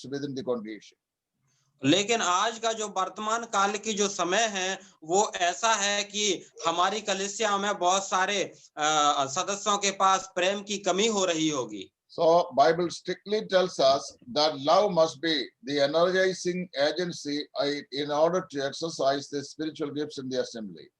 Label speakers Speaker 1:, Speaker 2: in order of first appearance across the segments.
Speaker 1: within the congregation.
Speaker 2: लेकिन आज का जो वर्तमान काल की जो समय है वो ऐसा है कि हमारी कलीसिया में बहुत सारे सदस्यों के पास प्रेम की कमी हो रही होगी।
Speaker 1: So Bible strictly tells us that love must be the energizing agency in order to exercise the spiritual gifts in the assembly.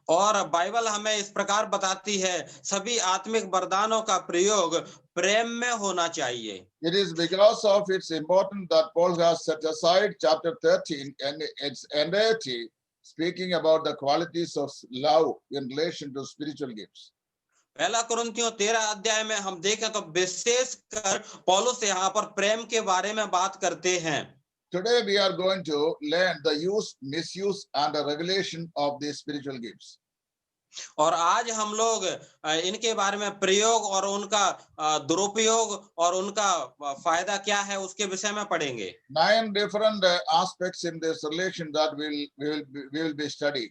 Speaker 2: और बाइबल हमें इस प्रकार बताती है सभी आत्मिक वरदानों का प्रयोग प्रेम में होना चाहिए।
Speaker 1: It is because of its importance that Paul has set aside chapter 13 and its entirety, speaking about the qualities of love in relation to spiritual gifts.
Speaker 2: पहला कुरिन्थियों 13 अध्याय में हम देखें तो विशेष कर पौलुस यहाँ पर प्रेम के बारे में बात करते हैं।
Speaker 1: Today we are going to learn the use, misuse, and the regulation of the spiritual gifts.
Speaker 2: और आज हम लोग इनके बारे में प्रयोग और उनका दुरुपयोग और उनका फायदा क्या है उसके विषय में पढ़ेंगे।
Speaker 1: 9 different aspects in this relation that we will be studying.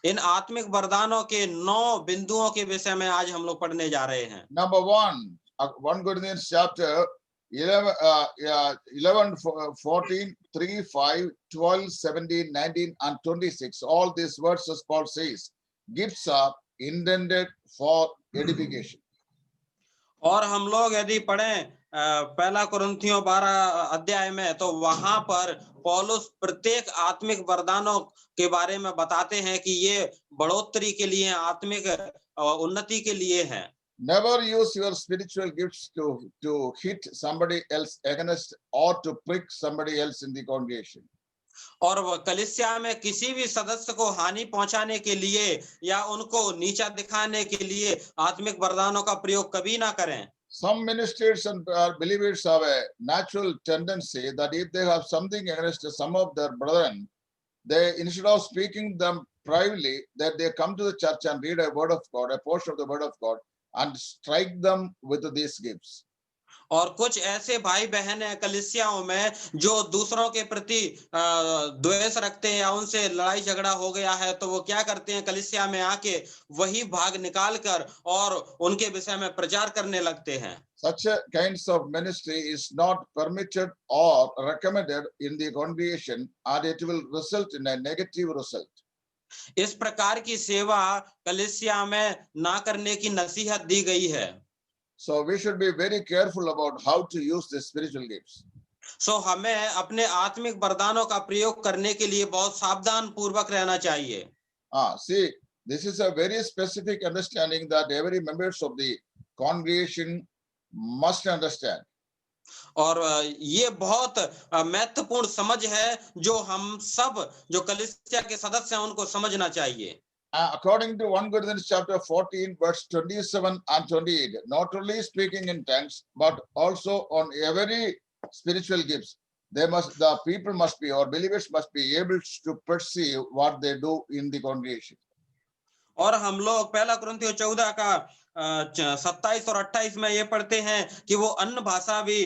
Speaker 2: इन आत्मिक वरदानों के 9 बिंदुओं के विषय में आज हम लोग पढ़ने जा रहे हैं।
Speaker 1: Number 1 Corinthians chapter 11, 14, 3, 5, 12, 17, 19, and 26. All these verses Paul says, gifts are intended for edification.
Speaker 2: और हम लोग यदि पढ़ें पहला कुरिन्थियों 12 अध्याय में तो वहां पर पौलुस प्रत्येक आत्मिक वरदानों के बारे में बताते हैं कि ये बढ़ोतरी के लिए आत्मिक उन्नति के लिए है।
Speaker 1: Never use your spiritual gifts to hit somebody else against or to prick somebody else in the congregation.
Speaker 2: और कलीसिया में किसी भी सदस्य को हानि पहुंचाने के लिए या उनको नीचा दिखाने के लिए आत्मिक वरदानों का प्रयोग कभी ना करें।
Speaker 1: Some ministers and believers have a natural tendency that if they have something against some of their brethren, they, instead of speaking them privately, that they come to the church and read a word of God, a portion of the word of God, and strike them with these gifts.
Speaker 2: और कुछ ऐसे भाई बहन है कलीसियाओं में जो दूसरों के प्रति द्वेष रखते हैं या उनसे लड़ाई झगड़ा हो गया है तो वो क्या करते हैं कलीसिया में आके वही भाग निकाल कर और उनके विषय में प्रचार करने लगते हैं।
Speaker 1: Such a kinds of ministry is not permitted or recommended in the congregation, and it will result in a negative result.
Speaker 2: इस प्रकार की सेवा कलीसिया में ना करने की नसीहत दी गई है।
Speaker 1: So we should be very careful about how to use the spiritual gifts.
Speaker 2: So हमें अपने आत्मिक वरदानों का प्रयोग करने के लिए बहुत सावधान पूर्वक रहना चाहिए।
Speaker 1: See, this is a very specific understanding that every members of the congregation must understand.
Speaker 2: और ये बहुत महत्वपूर्ण समझ है जो हम सब जो कलीसिया के सदस्य हैं उनको समझना चाहिए।
Speaker 1: According to 1 Corinthians chapter 14 verse 27 and 28, not only speaking in tongues but also on every spiritual gifts, the people must be, or believers must be able to perceive what they do in the congregation.
Speaker 2: और हम लोग पहला कुरिन्थियों 14 का 27 और 28 में ये पढ़ते हैं कि वो अन्य भाषा भी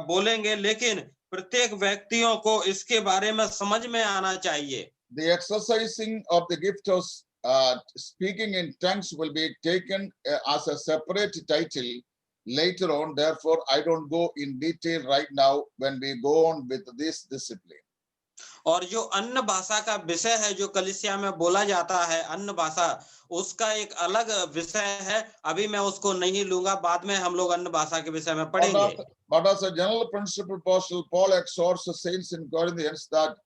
Speaker 2: बोलेंगे लेकिन प्रत्येक व्यक्तियों को इसके बारे में समझ में आना चाहिए।
Speaker 1: The exercising of the gift of speaking in tongues will be taken as a separate title later on. Therefore, I don't go in detail right now when we go on with this discipline.
Speaker 2: और जो अन्य भाषा का विषय है जो कलीसिया में बोला जाता है अन्य भाषा उसका एक अलग विषय है। अभी मैं उसको नहीं लूंगा, बाद में हम लोग अन्य भाषा के विषय में पढ़ेंगे।
Speaker 1: But as a general principle, Apostle Paul exhorts the saints in Corinthians that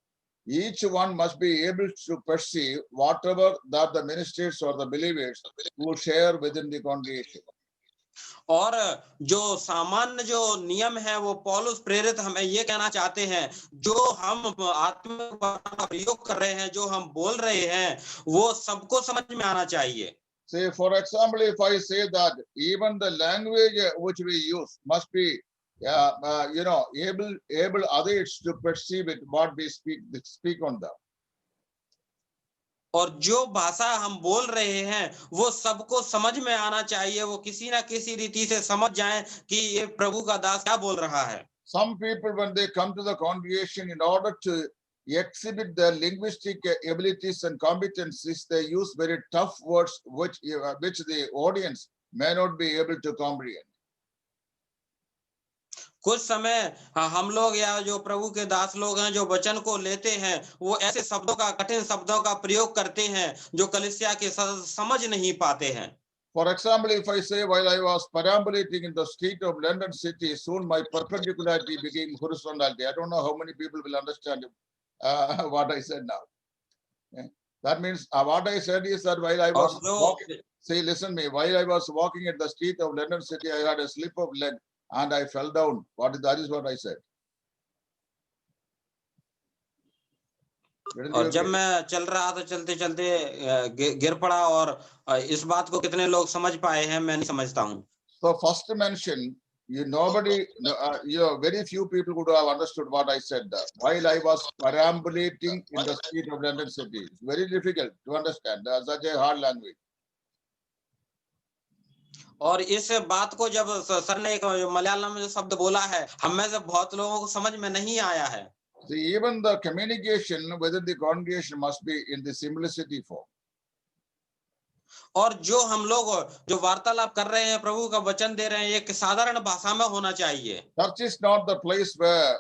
Speaker 1: each one must be able to perceive whatever that the ministers or the believers who share within the congregation.
Speaker 2: और जो सामान्य जो नियम है वो पौलुस प्रेरित हमें ये कहना चाहते हैं जो हम आत्मिक वरदान का प्रयोग कर रहे हैं जो हम बोल रहे हैं वो सबको समझ में आना चाहिए।
Speaker 1: Say, for example, if I say that even the language which we use must be able others to perceive it, what we speak on them.
Speaker 2: और जो भाषा हम बोल रहे हैं वो सबको समझ में आना चाहिए, वो किसी ना किसी रीति से समझ जाएं कि ये प्रभु का दास क्या बोल रहा है।
Speaker 1: Some people when they come to the congregation in order to exhibit their linguistic abilities and competencies, they use very tough words which the audience may not be able to comprehend.
Speaker 2: कुछ समय हम लोग या जो प्रभु के दास लोग हैं जो वचन को लेते हैं वो ऐसे शब्दों का कठिन शब्दों का प्रयोग करते हैं जो कलीसिया के समझ नहीं पाते हैं।
Speaker 1: For example, if I say while I was perambulating in the street of London city, soon my perpendicularity became horizontality. I don't know how many people will understand what I said now. Eh? That means what I said is that while I
Speaker 2: और
Speaker 1: was
Speaker 2: जो
Speaker 1: walking, say, listen me, while I was walking at the street of London city, I had a slip of leg and I fell down. That is what I said. Didn't
Speaker 2: और
Speaker 1: you
Speaker 2: जब
Speaker 1: agree?
Speaker 2: मैं चल रहा था चलते चलते गिर पड़ा और इस बात को कितने लोग समझ पाए हैं मैं नहीं समझता हूँ।
Speaker 1: So first mention, very few people would have understood what I said while I was perambulating in the street of London city. It's very difficult to understand. Such a hard language.
Speaker 2: और इस बात को जब sir ने एक मलयालम में जो शब्द बोला है हम में से बहुत लोगों को समझ में नहीं आया है।
Speaker 1: See, even the communication within the congregation must be in the simplicity form.
Speaker 2: और जो हम लोग जो वार्तालाप कर रहे हैं प्रभु का वचन दे रहे हैं एक साधारण भाषा में होना चाहिए।
Speaker 1: Church is not the place where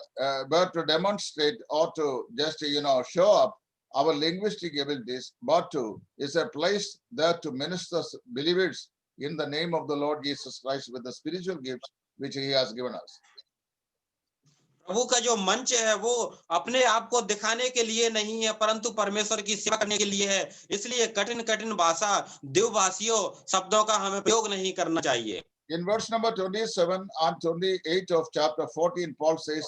Speaker 1: to demonstrate or to just show up our linguistic abilities, but is a place there to minister believers in the name of the Lord Jesus Christ with the spiritual gifts which He has given us.
Speaker 2: प्रभु का जो मंच है वो अपने आप को दिखाने के लिए नहीं है परंतु परमेश्वर की सेवा करने के लिए है। इसलिए कठिन कठिन भाषा द्विभाषियों शब्दों का हमें प्रयोग नहीं करना चाहिए।
Speaker 1: In verse number 27 and 28 of chapter 14, Paul says,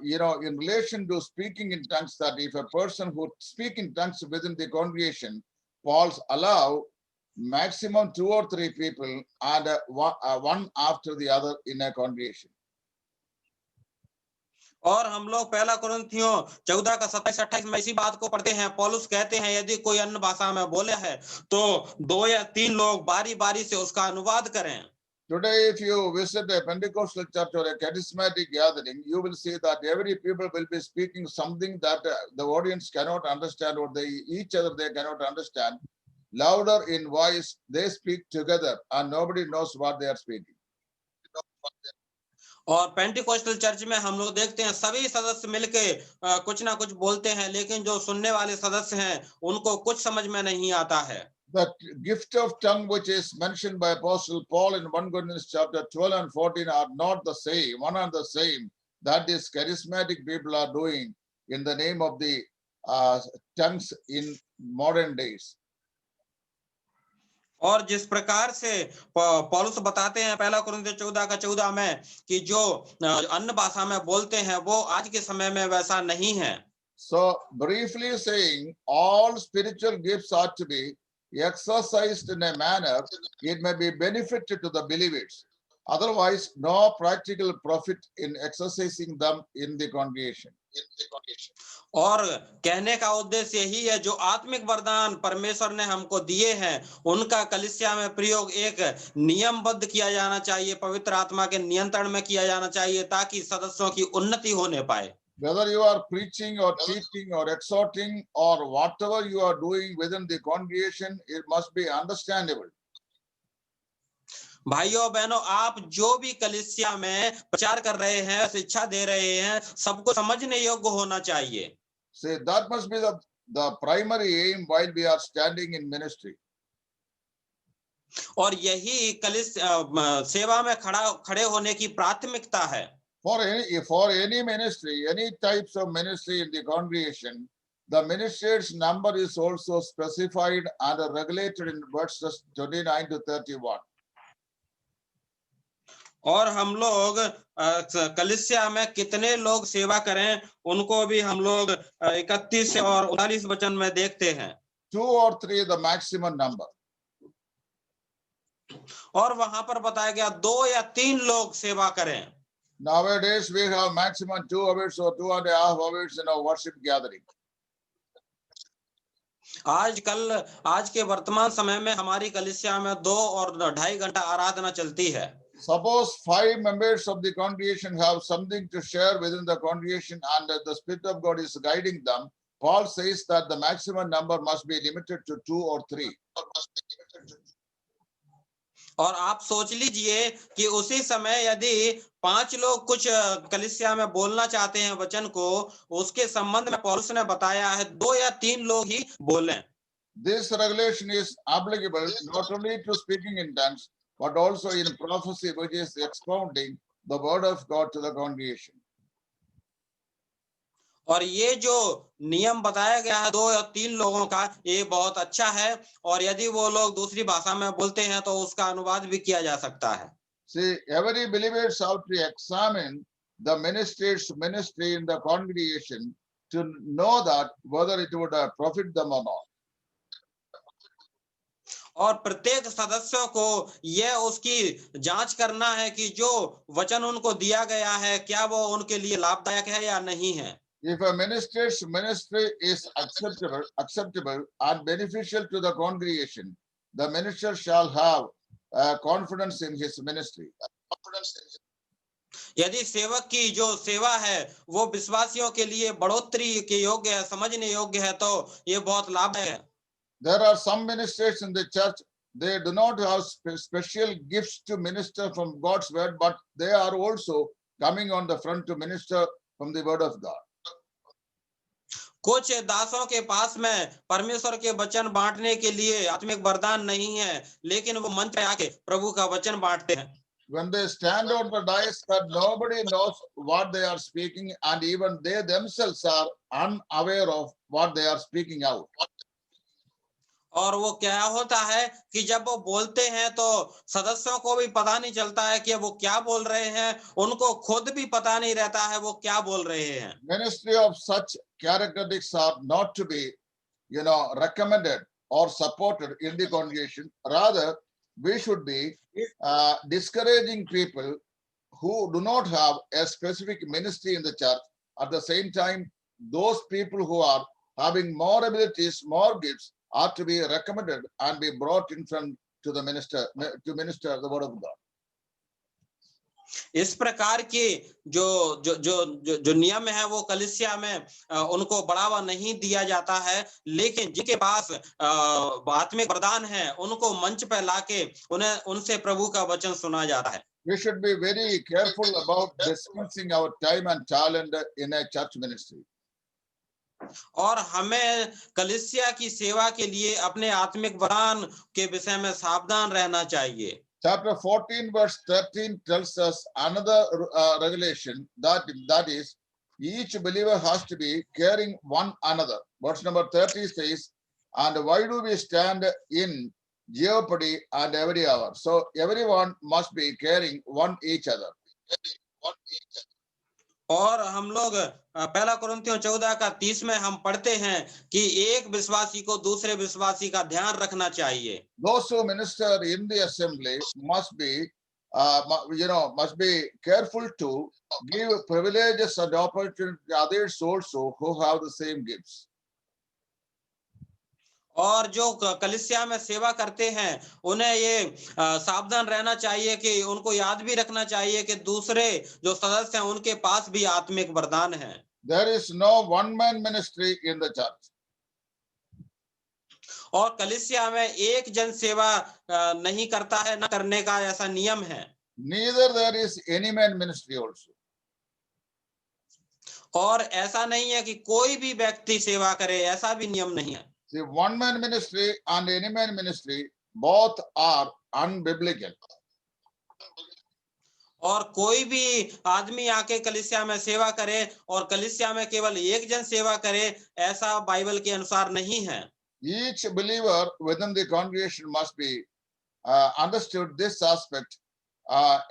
Speaker 1: in relation to speaking in tongues, that if a person who speak in tongues within the congregation, Paul's allow maximum 2 or 3 people and one after the other in a congregation.
Speaker 2: और हम लोग पहला कुरिन्थियों 14 का 27-28 में इसी बात को पढ़ते हैं। पौलुस कहते हैं यदि कोई अन्य भाषा में बोले है तो 2 या 3 लोग बारी-बारी से उसका अनुवाद करें।
Speaker 1: Today, if you visit a Pentecostal church or a charismatic gathering, you will see that every people will be speaking something that the audience cannot understand, or each other they cannot understand. Louder in voice, they speak together, and nobody knows what they are speaking.
Speaker 2: और Pentecostal church में हम लोग देखते हैं सभी सदस्य मिलके कुछ ना कुछ बोलते हैं लेकिन जो सुनने वाले सदस्य हैं उनको कुछ समझ में नहीं आता है।
Speaker 1: The gift of tongue which is mentioned by Apostle Paul in 1 Corinthians chapter 12 and 14 are not the same, one and the same that these charismatic people are doing in the name of the tongues in modern days.
Speaker 2: और जिस प्रकार से पौलुस बताते हैं पहला कुरिन्थियों 14 का 14 में कि जो अन्य भाषा में बोलते हैं वो आज के समय में वैसा नहीं है।
Speaker 1: So briefly saying, all spiritual gifts are to be exercised in a manner it may be beneficial to the believers. Otherwise, no practical profit in exercising them in the congregation.
Speaker 2: और कहने का उद्देश्य यही है जो आत्मिक वरदान परमेश्वर ने हमको दिए हैं उनका कलीसिया में प्रयोग एक नियमबद्ध किया जाना चाहिए, पवित्र आत्मा के नियंत्रण में किया जाना चाहिए ताकि सदस्यों की उन्नति होने पाए।
Speaker 1: Whether you are preaching or teaching or exhorting or whatever you are doing within the congregation, it must be understandable.
Speaker 2: भाइयों बहनों आप जो भी कलीसिया में प्रचार कर रहे हैं शिक्षा दे रहे हैं सबको समझने योग्य होना चाहिए।
Speaker 1: See, that must be the primary aim while we are standing in ministry.
Speaker 2: और यही सेवा में खड़े होने की प्राथमिकता है।
Speaker 1: For any ministry, any types of ministry in the congregation, the minister's number is also specified and regulated in verses 29 to 31.
Speaker 2: और हम लोग कलीसिया में कितने लोग सेवा करें उनको भी हम लोग 31 और 39 वचन में देखते हैं।
Speaker 1: 2 or 3 the maximum number.
Speaker 2: और वहां पर बताया गया 2 या 3 लोग सेवा करें।
Speaker 1: Nowadays we have maximum 2 hours or 2.5 hours in our worship gathering.
Speaker 2: आज के वर्तमान समय में हमारी कलीसिया में 2 और 2.5 घंटा आराधना चलती है।
Speaker 1: Suppose 5 members of the congregation have something to share within the congregation and the Spirit of God is guiding them. Paul says that the maximum number must be limited to 2 or 3.
Speaker 2: और आप सोच लीजिए कि उसी समय यदि 5 लोग कुछ कलीसिया में बोलना चाहते हैं वचन को, उसके संबंध में पौलुस ने बताया है 2 या 3 लोग ही बोलें।
Speaker 1: This regulation is applicable not only to speaking in tongues, but also in prophecy, which is expounding the word of God to the congregation.
Speaker 2: और ये जो नियम बताया गया है 2 या 3 लोगों का, ये बहुत अच्छा है और यदि वो लोग दूसरी भाषा में बोलते हैं तो उसका अनुवाद भी किया जा सकता है।
Speaker 1: See, every believer have to examine the minister's ministry in the congregation to know that whether it would profit them or not.
Speaker 2: और प्रत्येक सदस्य को यह उसकी जांच करना है कि जो वचन उनको दिया गया है, क्या वो उनके लिए लाभदायक है या नहीं है।
Speaker 1: If a minister's ministry is acceptable and beneficial to the congregation, the minister shall have confidence in his ministry.
Speaker 2: यदि सेवक की जो सेवा है वो विश्वासियों के लिए बढ़ोतरी के योग्य है, समझने योग्य है, तो ये बहुत लाभदायक है।
Speaker 1: There are some ministers in the church, they do not have special gifts to minister from God's word, but they are also coming on the front to minister from the word of God.
Speaker 2: कुछ दासों के पास में परमेश्वर के वचन बांटने के लिए आत्मिक वरदान नहीं है, लेकिन वो मंच पे आके प्रभु का वचन बांटते हैं।
Speaker 1: When they stand on the dais, that nobody knows what they are speaking, and even they themselves are unaware of what they are speaking out.
Speaker 2: और वो क्या होता है कि जब वो बोलते हैं तो सदस्यों को भी पता नहीं चलता है कि वो क्या बोल रहे हैं, उनको खुद भी पता नहीं रहता है वो क्या बोल रहे हैं।
Speaker 1: Ministry of such characteristics are not to be, recommended or supported in the congregation. Rather, we should be discouraging people who do not have a specific ministry in the church. At the same time, those people who are having more abilities, more gifts, are to be recommended and be brought in front to the minister to minister the word of God.
Speaker 2: इस प्रकार के जो जो जो जो, जो नियम है वो कलीसिया में उनको बढ़ावा नहीं दिया जाता है, लेकिन जिनके पास आत्मिक वरदान है उनको मंच पर लाके उनसे प्रभु का वचन सुना जाता है।
Speaker 1: We should be very careful about dispensing our time and talent in a church ministry.
Speaker 2: और हमें कलीसिया की सेवा के लिए अपने आत्मिक वरदान के विषय में सावधान रहना चाहिए।
Speaker 1: Chapter 14 verse 13 tells us another regulation, that is, each believer has to be caring one another. Verse number 30 says, and why do we stand in jeopardy at every hour? So everyone must be caring one each other.
Speaker 2: और हम लोग पहला कुरिन्थियों 14:30 में हम पढ़ते हैं कि एक विश्वासी को दूसरे विश्वासी का ध्यान रखना चाहिए।
Speaker 1: Those who minister in the assembly must be careful to give privileges and opportunities to others also who have the same gifts.
Speaker 2: और जो कलीसिया में सेवा करते हैं उन्हें ये सावधान रहना चाहिए कि उनको याद भी रखना चाहिए कि दूसरे जो सदस्य हैं उनके पास भी आत्मिक वरदान है।
Speaker 1: There is no one man ministry in the church.
Speaker 2: और कलीसिया में एक जन सेवा नहीं करता है, न करने का ऐसा नियम है।
Speaker 1: Neither there is any man ministry also.
Speaker 2: और ऐसा नहीं है कि कोई भी व्यक्ति सेवा करे, ऐसा भी नियम नहीं है।
Speaker 1: See, one man ministry and any man ministry, both are unbiblical.
Speaker 2: और कोई भी आदमी आके कलीसिया में सेवा करे और कलीसिया में केवल एक जन सेवा करे, ऐसा बाइबल के अनुसार नहीं है।
Speaker 1: Each believer within the congregation must be understood this aspect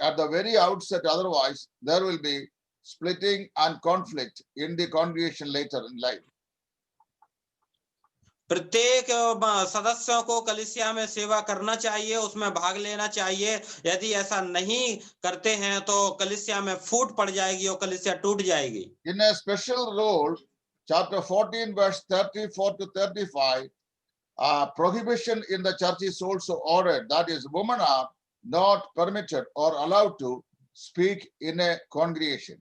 Speaker 1: at the very outset. Otherwise, there will be splitting and conflict in the congregation later in life.
Speaker 2: प्रत्येक सदस्यों को कलीसिया में सेवा करना चाहिए, उसमें भाग लेना चाहिए। यदि ऐसा नहीं करते हैं तो कलीसिया में फूट पड़ जाएगी और कलीसिया टूट जाएगी।
Speaker 1: In a special role, chapter 14 verse 34 to 35, prohibition in the church is also ordered. That is, women are not permitted or allowed to speak in a congregation.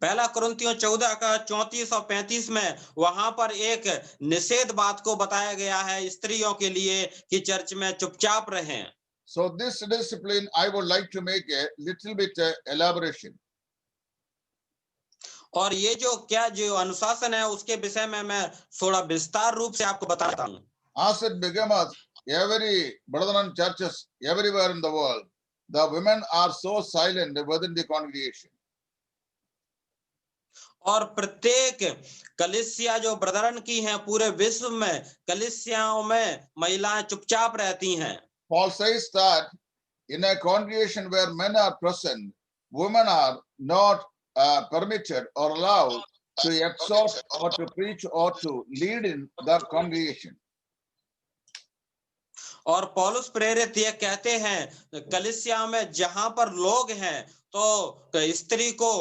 Speaker 2: पहला कुरिन्थियों 14 का 34 और 35 में वहां पर एक निषेध बात को बताया गया है स्त्रियों के लिए कि चर्च में चुपचाप रहें।
Speaker 1: So this discipline, I would like to make a little bit elaboration.
Speaker 2: और ये जो अनुशासन है उसके विषय में मैं थोड़ा विस्तार रूप से आपको बताता हूँ।
Speaker 1: As it becometh every brethren churches everywhere in the world, the women are so silent within the congregation.
Speaker 2: और प्रत्येक कलीसिया जो ब्रदरन की हैं पूरे विश्व में कलीसियाओं में महिलाएं चुपचाप रहती हैं।
Speaker 1: Paul says that in a congregation where men are present, women are not permitted or allowed to exhort or to preach or to lead in the congregation.
Speaker 2: और पौलुस प्रेरित ये कहते हैं कलीसिया में जहां पर लोग हैं तो स्त्री को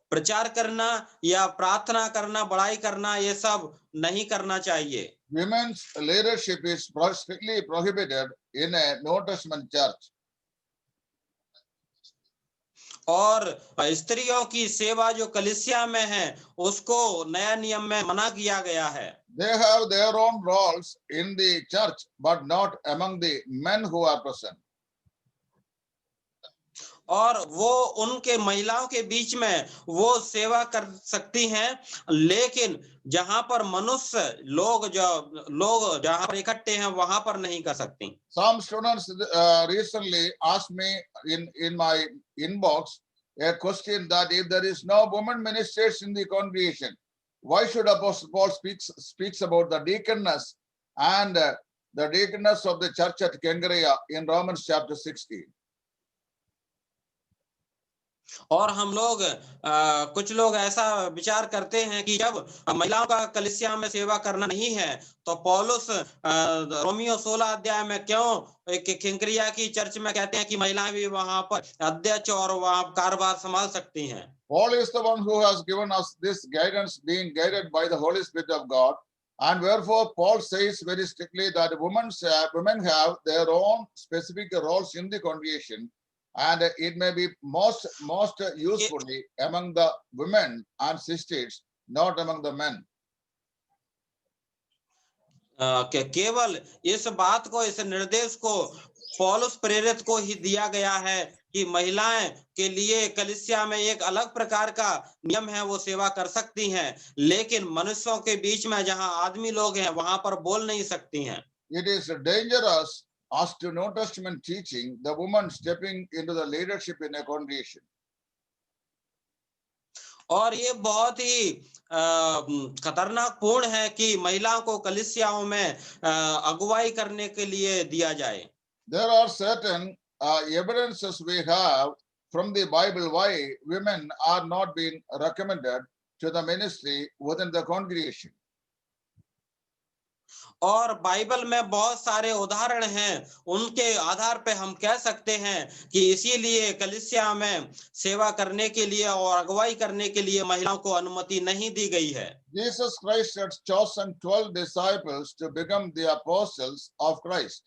Speaker 2: प्रचार करना या प्रार्थना करना बड़ाई करना ये सब नहीं करना चाहिए।
Speaker 1: Women's leadership is strictly prohibited in a New Testament church.
Speaker 2: और स्त्रियों की सेवा जो कलीसिया में है उसको नया नियम में मना किया गया है।
Speaker 1: They have their own roles in the church, but not among the men who are present.
Speaker 2: और वो उनके महिलाओं के बीच में वो सेवा कर सकती हैं लेकिन जहां पर मनुष्य लोग जहां पर इकट्ठे हैं वहां पर नहीं कर सकती।
Speaker 1: Some students recently asked me in my inbox a question that if there is no woman ministers in the congregation, why should Apostle Paul speaks about the deaconess and the deaconess of the church at Kengerea in Romans chapter 16?
Speaker 2: और हम लोग कुछ लोग ऐसा विचार करते हैं कि जब महिलाओं का कलीसिया में सेवा करना नहीं है तो पौलुस रोमियो 16 अध्याय में क्यों एक किंक्रिया की चर्च में कहते हैं कि महिलाएं भी वहां पर अध्यक्ष और वहां कारोबार संभाल सकती हैं।
Speaker 1: Paul is the one who has given us this guidance, being guided by the Holy Spirit of God, and wherefore Paul says very strictly that women have their own specific roles in the congregation, and it may be most usefully among the women and sisters, not among the men.
Speaker 2: केवल इस बात को इस निर्देश को पौलुस प्रेरित को ही दिया गया है कि महिलाएं के लिए कलीसिया में एक अलग प्रकार का नियम है वो सेवा कर सकती हैं लेकिन मनुष्यों के बीच में जहां आदमी लोग हैं वहां पर बोल नहीं सकती हैं।
Speaker 1: It is dangerous as to New Testament teaching, the woman stepping into the leadership in a congregation.
Speaker 2: और ये बहुत ही खतरनाक पूर्ण है कि महिलाओं को कलीसियाओं में अगुवाई करने के लिए दिया जाए।
Speaker 1: There are certain evidences we have from the Bible why women are not being recommended to the ministry within the congregation.
Speaker 2: और बाइबल में बहुत सारे उदाहरण हैं उनके आधार पे हम कह सकते हैं कि इसीलिए कलीसिया में सेवा करने के लिए और अगुवाई करने के लिए महिलाओं को अनुमति नहीं दी गई है।
Speaker 1: Jesus Christ had chosen 12 disciples to become the apostles of Christ.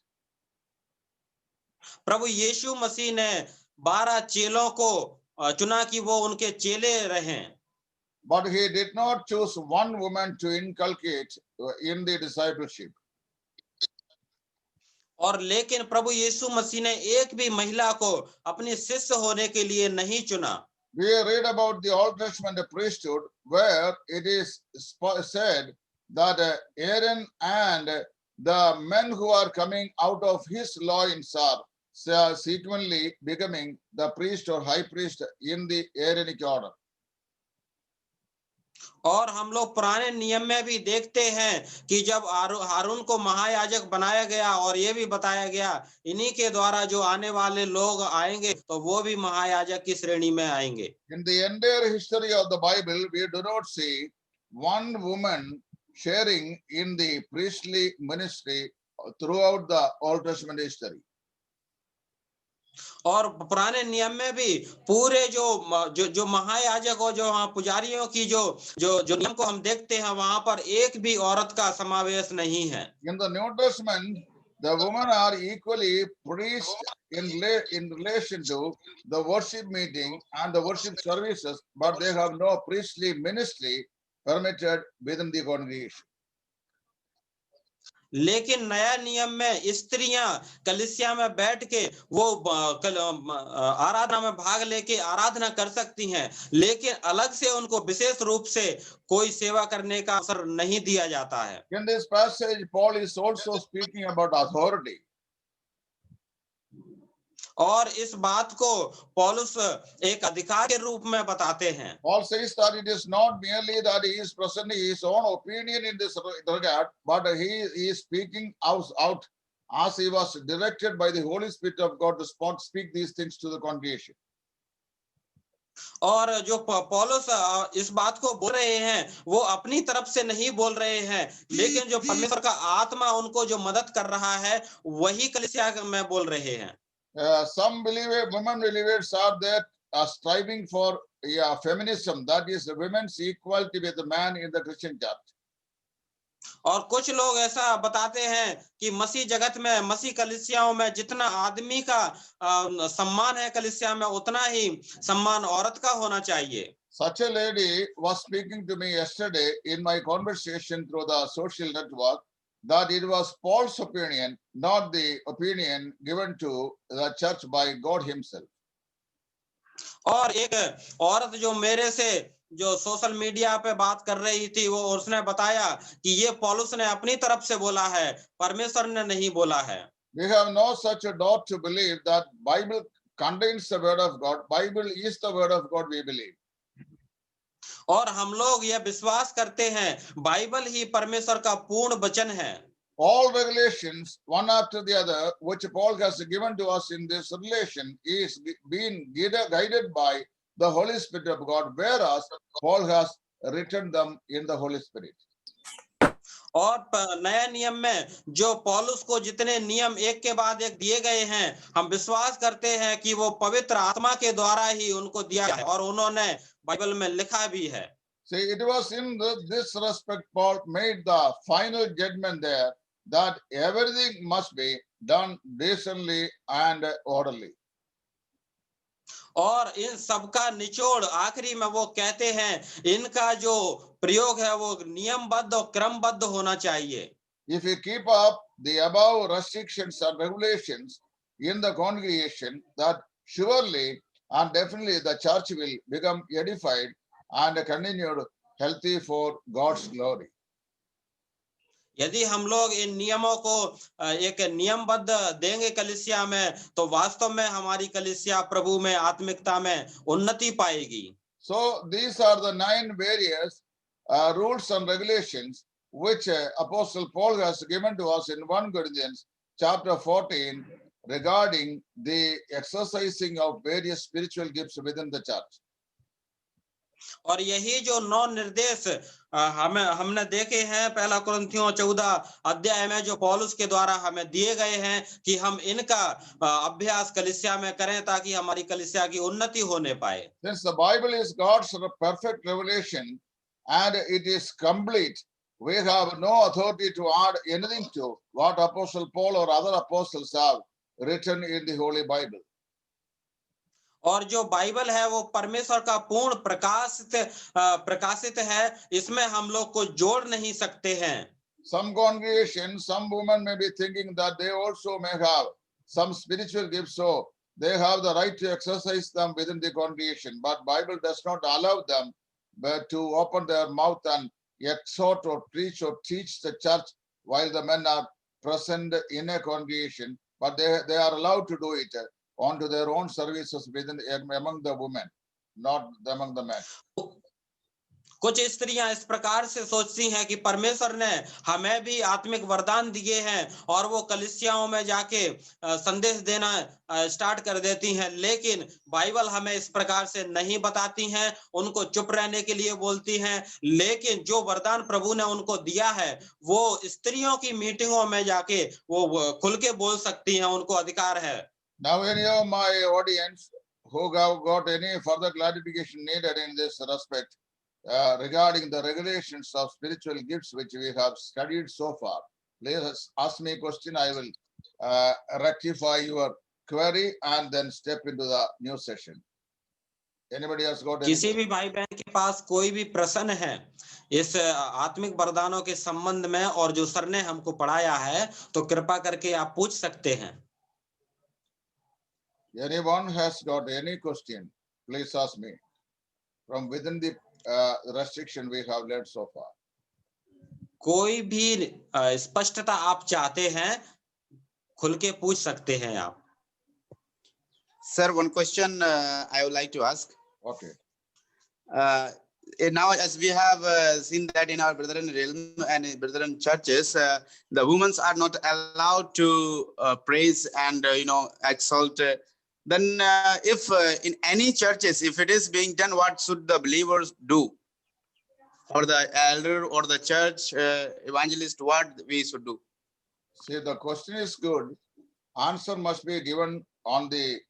Speaker 2: प्रभु यीशु मसीह ने 12 चेलों को चुना कि वो उनके चेले रहें।
Speaker 1: But he did not choose one woman to inculcate in the discipleship.
Speaker 2: और लेकिन प्रभु यीशु मसीह ने एक भी महिला को अपनी शिष्य होने के लिए नहीं चुना।
Speaker 1: We read about the Old Testament priesthood where it is said that Aaron and the men who are coming out of his loins are sequentially becoming the priest or high priest in the Aaronic order.
Speaker 2: और हम लोग पुराने नियम में भी देखते हैं कि जब हारून को महायाजक बनाया गया और ये भी बताया गया इन्हीं के द्वारा जो आने वाले लोग आएंगे तो वो भी महायाजक की श्रेणी में आएंगे।
Speaker 1: In the entire history of the Bible, we do not see one woman sharing in the priestly ministry throughout the Old Testament history.
Speaker 2: और पुराने नियम में भी पूरे जो महायाजक और जो पुजारियों की जो नियम को हम देखते हैं वहां पर एक भी औरत का समावेश नहीं है।
Speaker 1: In the New Testament, the women are equally priests in relation to the worship meeting and the worship services, but they have no priestly ministry permitted within the congregation.
Speaker 2: लेकिन नया नियम में स्त्रियां कलीसिया में बैठ के वो आराधना में भाग लेके आराधना कर सकती हैं, लेकिन अलग से उनको विशेष रूप से कोई सेवा करने का अवसर नहीं दिया जाता है।
Speaker 1: In this passage, Paul is also speaking about authority.
Speaker 2: और इस बात को पौलुस एक अधिकार के रूप में बताते हैं।
Speaker 1: Paul says that it is not merely that he is presenting his own opinion in this regard, but he is speaking out as he was directed by the Holy Spirit of God to speak these things to the congregation.
Speaker 2: और जो पौलुस इस बात को बोल रहे हैं वो अपनी तरफ से नहीं बोल रहे हैं, लेकिन जो परमेश्वर का आत्मा उनको जो मदद कर रहा है वही कलीसिया में बोल रहे हैं।
Speaker 1: Some women believers are there striving for feminism, that is women's equality with the man in the Christian church.
Speaker 2: और कुछ लोग ऐसा बताते हैं कि मसीह जगत में, मसीह कलीसियाओं में जितना आदमी का सम्मान है कलीसिया में, उतना ही सम्मान औरत का होना चाहिए।
Speaker 1: Such a lady was speaking to me yesterday in my conversation through the social network that it was Paul's opinion, not the opinion given to the church by God himself.
Speaker 2: और एक औरत जो मेरे से जो सोशल मीडिया पे बात कर रही थी, वो उसने बताया कि ये पौलुस ने अपनी तरफ से बोला है, परमेश्वर ने नहीं बोला है।
Speaker 1: We have no such a doubt to believe that Bible contains the word of God. Bible is the word of God, we believe.
Speaker 2: और हम लोग यह विश्वास करते हैं बाइबल ही परमेश्वर का पूर्ण वचन है।
Speaker 1: All revelations, one after the other, which Paul has given to us in this revelation, is being guided by the Holy Spirit of God, whereas Paul has written them in the Holy Spirit.
Speaker 2: और नया नियम में जो पौलुस को जितने नियम एक के बाद एक दिए गए हैं, हम विश्वास करते हैं कि वो पवित्र आत्मा के द्वारा ही उनको दिया है और उन्होंने बाइबल में लिखा भी है।
Speaker 1: See, it was in this respect Paul made the final judgment there that everything must be done decently and orderly.
Speaker 2: और इन सबका निचोड़ आखिरी में वो कहते हैं इनका जो प्रयोग है वो नियमबद्ध और क्रमबद्ध होना चाहिए।
Speaker 1: If you keep up the above restrictions and regulations in the congregation, that surely and definitely the church will become edified and continued healthy for God's glory.
Speaker 2: यदि हम लोग इन नियमों को एक नियमबद्ध देंगे कलीसिया में, तो वास्तव में हमारी कलीसिया प्रभु में, आत्मिकता में उन्नति पाएगी।
Speaker 1: So these are the 9 various rules and regulations which Apostle Paul has given to us in 1 Corinthians chapter 14 regarding the exercising of various spiritual gifts within the church.
Speaker 2: और यही जो 9 निर्देश हमने देखे हैं पहला कुरिन्थियों 14 अध्याय में, जो पौलुस के द्वारा हमें दिए गए हैं कि हम इनका अभ्यास कलीसिया में करें ताकि हमारी कलीसिया की उन्नति होने पाए।
Speaker 1: Since the Bible is God's perfect revelation and it is complete, we have no authority to add anything to what Apostle Paul or other apostles have written in the Holy Bible.
Speaker 2: और जो Bible है वो परमेश्वर का पूर्ण प्रकाशित है, इसमें हम लोग को जोड़ नहीं सकते हैं।
Speaker 1: Some congregations, some women may be thinking that they also may have some spiritual gifts, so they have the right to exercise them within the congregation, but Bible does not allow them to open their mouth and exhort or preach or teach the church while the men are present in a congregation, but they are allowed to do it onto their own services among the women, not among the men.
Speaker 2: कुछ स्त्रियां इस प्रकार से सोचती हैं कि परमेश्वर ने हमें भी आत्मिक वरदान दिए हैं और वो कलीसियाओं में जाके संदेश देना स्टार्ट कर देती हैं, लेकिन बाइबल हमें इस प्रकार से नहीं बताती हैं, उनको चुप रहने के लिए बोलती हैं। लेकिन जो वरदान प्रभु ने उनको दिया है वो स्त्रियों की मीटिंगों में जाके वो खुल के बोल सकती हैं, उनको अधिकार है।
Speaker 1: Now any of my audience who have got any further clarification needed in this respect regarding the regulations of spiritual gifts which we have studied so far, please ask me a question. I will rectify your query and then step into the new session. Anybody else got any?
Speaker 2: किसी भी भाई बहन के पास कोई भी प्रश्न है इस आत्मिक वरदानों के संबंध में और जो सर ने हमको पढ़ाया है, तो कृपा करके आप पूछ सकते हैं।
Speaker 1: Anyone has got any question, please ask me from within the restriction we have led so far.
Speaker 2: कोई भी स्पष्टता आप चाहते हैं, खुल के पूछ सकते हैं आप।
Speaker 3: Sir, one question I would like to ask.
Speaker 1: Okay.
Speaker 3: Now, as we have seen that in our brethren realm and brethren churches, the women are not allowed to praise and exalt. Then, if in any churches, if it is being done, what should the believers do, or the elder or the church evangelist? What we should do?
Speaker 1: See, the question is good. Answer must be given on the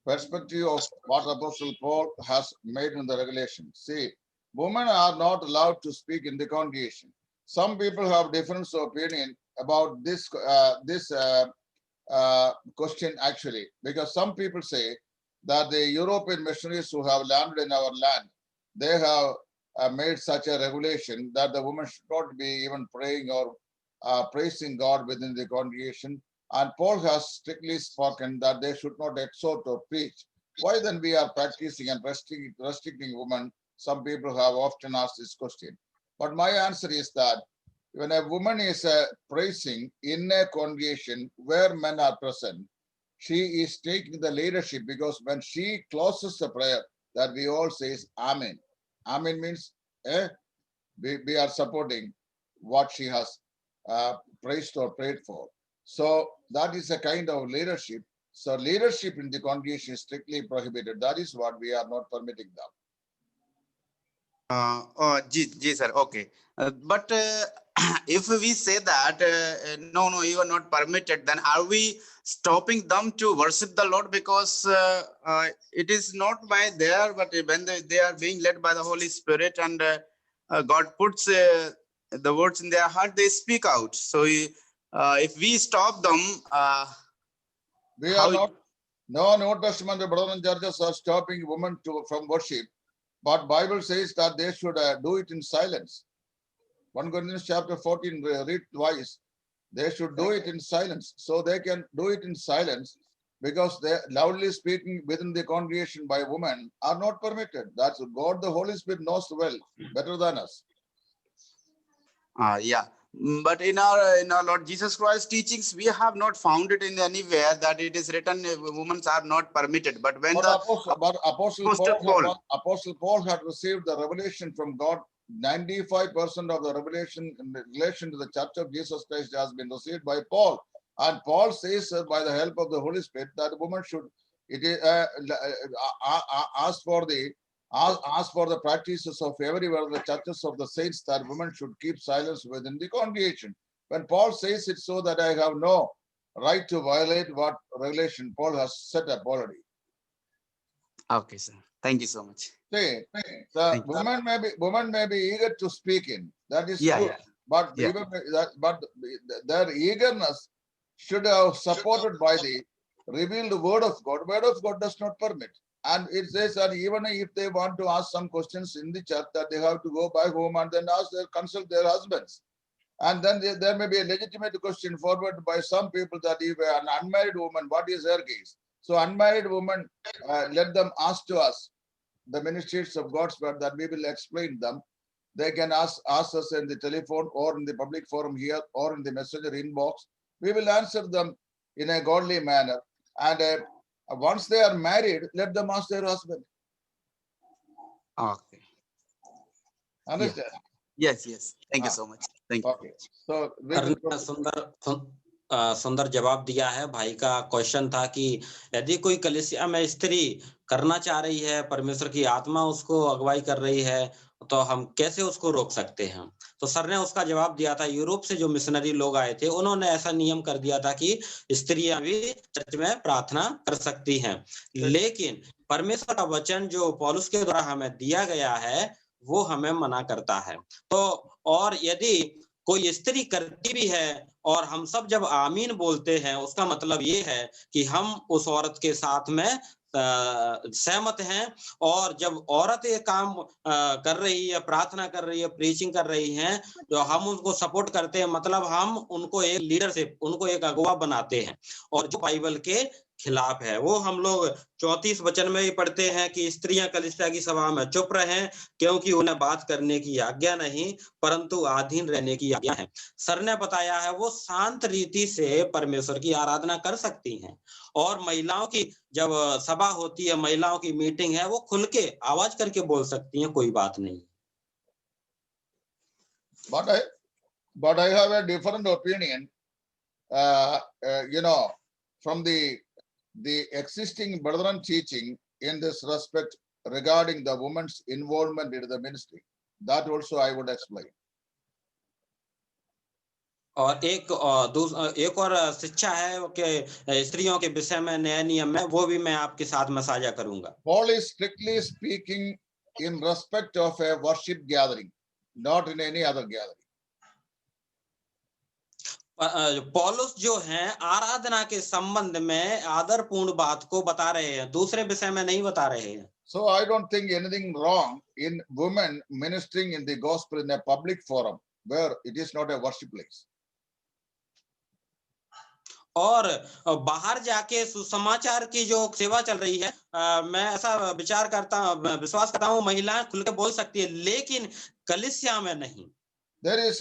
Speaker 1: perspective of what Apostle Paul has made in the regulation. See, women are not allowed to speak in the congregation. Some people have different opinion about this question actually, because some people say that the European missionaries who have landed in our land, they have made such a regulation that the women should not be even praying or praising God within the congregation. And Paul has strictly spoken that they should not exhort or preach. Why then we are practicing and restricting women? Some people have often asked this question. But my answer is that when a woman is praising in a congregation where men are present, she is taking the leadership, because when she closes the prayer, that we all say is Amen. Amen means we are supporting what she has praised or prayed for. So that is a kind of leadership. So leadership in the congregation is strictly prohibited. That is what we are not permitting them.
Speaker 3: Ji, sir. Okay. But if we say that no, you are not permitted, then are we stopping them to worship the Lord? Because it is not by there, but when they are being led by the Holy Spirit, and God puts the words in their heart, they speak out. So if we stop them,
Speaker 1: we are not. No New Testament brothers and churches are stopping women from worship, but Bible says that they should do it in silence. 1 Corinthians chapter 14, read twice. They should do it in silence. So they can do it in silence because they loudly speaking within the congregation by women are not permitted. That's God, the Holy Spirit knows well, better than us.
Speaker 3: Yeah. But in our Lord Jesus Christ teachings, we have not found it in anywhere that it is written women are not permitted. But when
Speaker 1: Apostle Paul had received the revelation from God, 95% of the revelation in relation to the Church of Jesus Christ has been received by Paul. And Paul says by the help of the Holy Spirit that women should ask for the practices of everywhere the churches of the saints, that women should keep silence within the congregation. When Paul says it, so that I have no right to violate what revelation Paul has set up already.
Speaker 3: Okay, sir. Thank you so much.
Speaker 1: See, the women may be eager to speak in. That is true.
Speaker 3: Yeah.
Speaker 1: But but their eagerness should have supported by the revealed word of God. Word of God does not permit. And it says that even if they want to ask some questions in the church, that they have to go back home and then consult their husbands. And then there may be a legitimate question forwarded by some people that if an unmarried woman, what is her case? So unmarried women, let them ask to us the ministries of God's word, that we will explain them. They can ask us in the telephone or in the public forum here or in the messenger inbox. We will answer them in a godly manner. And once they are married, let them ask their husband.
Speaker 3: Okay.
Speaker 1: Understand?
Speaker 3: Yes. Thank you so much. Thank you.
Speaker 1: Okay. So
Speaker 2: सुंदर जवाब दिया है। भाई का question था कि यदि कोई कलीसिया में स्त्री करना चाह रही है, परमेश्वर की आत्मा उसको अगुवाई कर रही है, तो हम कैसे उसको रोक सकते हैं? तो सर ने उसका जवाब दिया था, यूरोप से जो मिशनरी लोग आए थे, उन्होंने ऐसा नियम कर दिया था कि स्त्रियां भी चर्च में प्रार्थना कर सकती हैं। लेकिन परमेश्वर का वचन जो पौलुस के द्वारा हमें दिया गया है, वो हमें मना करता है। तो और यदि कोई स्त्री करती भी है और हम सब जब आमीन बोलते हैं, उसका मतलब ये है कि हम उस औरत के साथ में सहमत हैं। और जब औरत ये काम कर रही है, प्रार्थना कर रही है, प्रीचिंग कर रही हैं, तो हम उनको सपोर्ट करते हैं, मतलब हम उनको एक लीडरशिप, उनको एक अगुवा बनाते हैं। और जो बाइबल के खिलाफ है, वो हम लोग 34 वचन में भी पढ़ते हैं कि स्त्रियां कलीसिया की सभा में चुप रहें, क्योंकि उन्हें बात करने की आज्ञा नहीं, परंतु अधीन रहने की आज्ञा है। सर ने बताया है वो शांत रीति से परमेश्वर की आराधना कर सकती हैं। और महिलाओं की जब सभा होती है, महिलाओं की मीटिंग है, वो खुल के आवाज करके बोल सकती हैं, कोई बात नहीं।
Speaker 1: But I have a different opinion, from the existing brethren teaching in this respect regarding the woman's involvement in the ministry. That also I would explain.
Speaker 2: और एक और शिक्षा है कि स्त्रियों के विषय में नया नियम है, वो भी मैं आपके साथ में साझा करूंगा।
Speaker 1: Paul is strictly speaking in respect of a worship gathering, not in any other gathering.
Speaker 2: पौलुस जो हैं आराधना के संबंध में आदरपूर्ण बात को बता रहे हैं, दूसरे विषय में नहीं बता रहे हैं।
Speaker 1: So I don't think anything wrong in women ministering in the gospel in a public forum where it is not a worship place.
Speaker 2: और बाहर जाके सुसमाचार की जो सेवा चल रही है, मैं ऐसा विश्वास करता हूँ महिलाएं खुल के बोल सकती है, लेकिन कलीसिया में नहीं।
Speaker 1: There is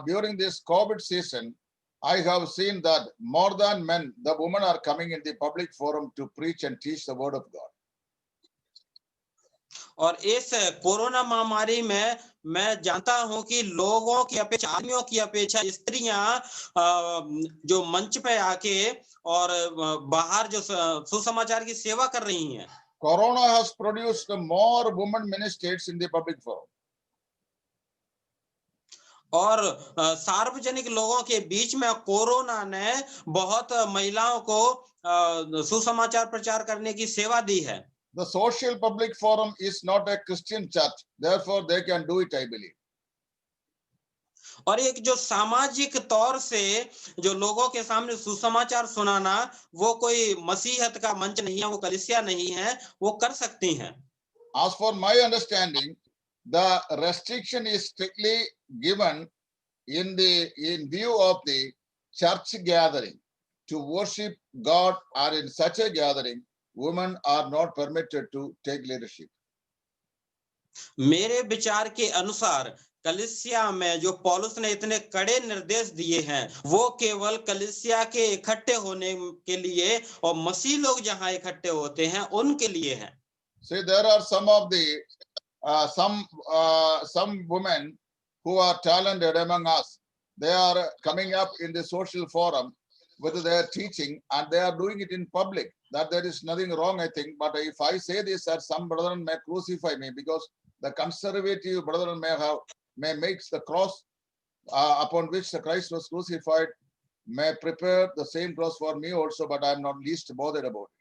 Speaker 1: during this COVID season, I have seen that more than men, the women are coming in the public forum to preach and teach the word of God.
Speaker 2: और इस कोरोना महामारी में मैं जानता हूं कि लोगों की अपेक्षा, आदमियों की अपेक्षा स्त्रियां जो मंच पे आके और बाहर जो सुसमाचार की सेवा कर रही हैं।
Speaker 1: Corona has produced more women ministers in the public forum.
Speaker 2: और सार्वजनिक लोगों के बीच में कोरोना ने बहुत महिलाओं को सुसमाचार प्रचार करने की सेवा दी है।
Speaker 1: The social public forum is not a Christian church, therefore they can do it, I believe.
Speaker 2: और एक जो सामाजिक तौर से जो लोगों के सामने सुसमाचार सुनाना, वो कोई मसीहत का मंच नहीं है, वो कलीसिया नहीं है, वो कर सकती हैं।
Speaker 1: As for my understanding, the restriction is strictly given in view of the church gathering. To worship God or in such a gathering, women are not permitted to take leadership.
Speaker 2: मेरे विचार के अनुसार कलीसिया में जो पौलुस ने इतने कड़े निर्देश दिए हैं, वो केवल कलीसिया के इकट्ठे होने के लिए और मसीह लोग जहां इकट्ठे होते हैं उनके लिए हैं।
Speaker 1: See, there are some of the some women who are talented among us. They are coming up in the social forum with their teaching, and they are doing it in public. That there is nothing wrong, I think. But if I say this, that some brethren may crucify me, because the conservative brethren may make the cross upon which the Christ was crucified, may prepare the same cross for me also, but I am not least bothered about it.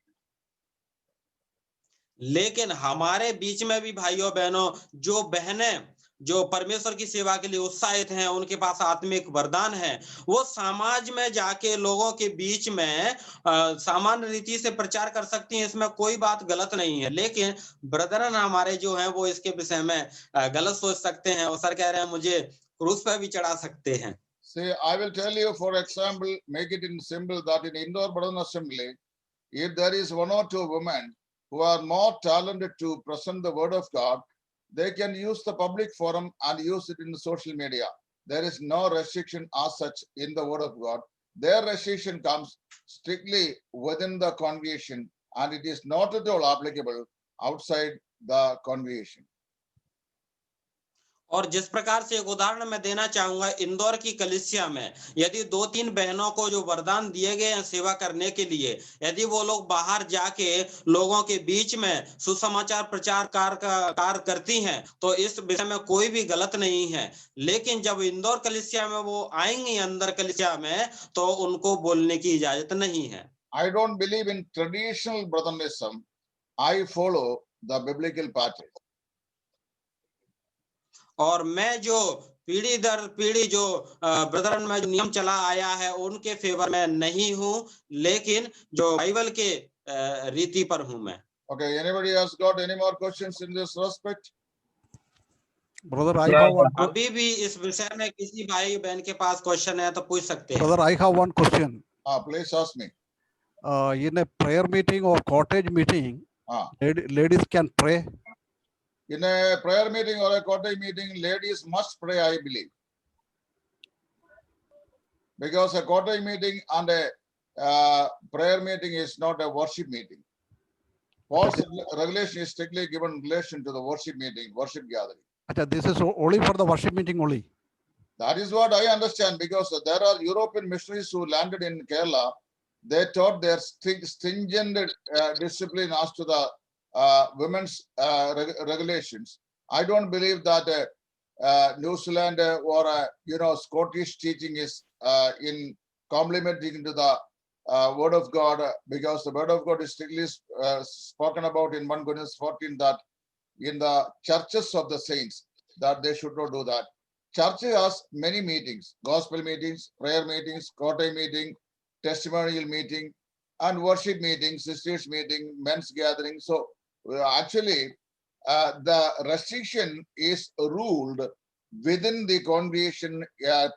Speaker 2: लेकिन हमारे बीच में भी भाइयों बहनों, जो बहनें जो परमेश्वर की सेवा के लिए उत्साहित हैं, उनके पास आत्मिक वरदान है, वो समाज में जाके लोगों के बीच में सामान्य रीति से प्रचार कर सकती हैं, इसमें कोई बात गलत नहीं है। लेकिन ब्रदरन हमारे जो हैं वो इसके विषय में गलत सोच सकते हैं, और सर कह रहे हैं मुझे क्रूस पर भी चढ़ा सकते हैं।
Speaker 1: See, I will tell you, for example, make it in simple, that in Indore Brethren Assembly, if there is one or two women who are more talented to present the word of God, they can use the public forum and use it in the social media. There is no restriction as such in the word of God. Their restriction comes strictly within the congregation, and it is not at all applicable outside the congregation.
Speaker 2: और जिस प्रकार से एक उदाहरण मैं देना चाहूंगा, इंदौर की कलीसिया में यदि 2-3 बहनों को जो वरदान दिए गए हैं सेवा करने के लिए, यदि वो लोग बाहर जाके लोगों के बीच में सुसमाचार प्रचार कार्य करती हैं, तो इस विषय में कोई भी गलत नहीं है। लेकिन जब इंदौर कलीसिया में वो आएंगी अंदर कलीसिया में, तो उनको बोलने की इजाजत नहीं है।
Speaker 1: I don't believe in traditional brotherism. I follow the biblical pattern.
Speaker 2: और मैं जो पीढ़ी दर पीढ़ी जो ब्रदरन में जो नियम चला आया है उनके फेवर में नहीं हूँ, लेकिन जो बाइबल के रीति पर हूँ मैं।
Speaker 1: Okay, anybody has got any more questions in this respect?
Speaker 4: Brother, I have one.
Speaker 2: अभी भी इस विषय में किसी भाई बहन के पास क्वेश्चन है तो पूछ सकते हैं।
Speaker 4: Brother, I have one question.
Speaker 1: Please ask me.
Speaker 4: In a prayer meeting or cottage meeting,
Speaker 1: Ah.
Speaker 4: ladies can pray.
Speaker 1: In a prayer meeting or a cottage meeting, ladies must pray, I believe. Because a cottage meeting and a prayer meeting is not a worship meeting. Paul's regulation is strictly given in relation to the worship meeting, worship gathering.
Speaker 4: This is only for the worship meeting only.
Speaker 1: That is what I understand, because there are European missionaries who landed in Kerala. They taught their stringent discipline as to the women's regulations. I don't believe that New Zealand or Scottish teaching is in complementing to the word of God, because the word of God is strictly spoken about in 1 Corinthians 14 that in the churches of the saints that they should not do that. Church has many meetings: gospel meetings, prayer meetings, cottage meeting, testimonial meeting, and worship meeting, sisters meeting, men's gathering. So actually the restriction is ruled within the congregation,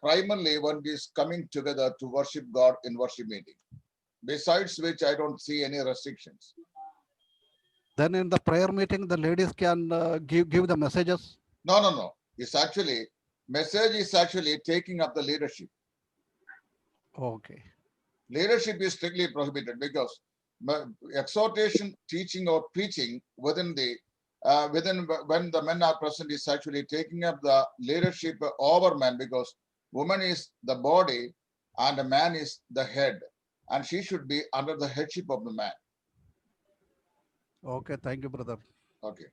Speaker 1: primarily when it is coming together to worship God in worship meeting. Besides which, I don't see any restrictions.
Speaker 4: Then in the prayer meeting, the ladies can give the messages.
Speaker 1: No. It's actually, message is actually taking up the leadership.
Speaker 4: Okay.
Speaker 1: Leadership is strictly prohibited, because exhortation, teaching, or preaching within when the men are present is actually taking up the leadership over men, because woman is the body and a man is the head, and she should be under the headship of the man.
Speaker 4: Okay, thank you, brother.
Speaker 1: Okay.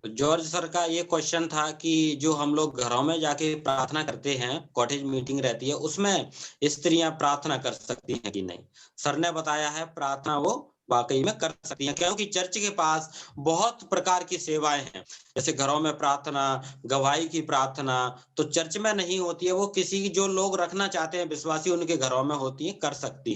Speaker 2: George sir का ये question था कि जो हम लोग घरों में जाके प्रार्थना करते हैं, कॉटेज मीटिंग रहती है, उसमें स्त्रियां प्रार्थना कर सकती हैं कि नहीं। सर ने बताया है प्रार्थना वो वाकई में कर सकती हैं, क्योंकि चर्च के पास बहुत प्रकार की सेवाएं हैं, जैसे घरों में प्रार्थना, गवाही की प्रार्थना तो चर्च में नहीं होती है, वो किसी जो लोग रखना चाहते हैं विश्वासी उनके घरों में होती है, कर सकती है।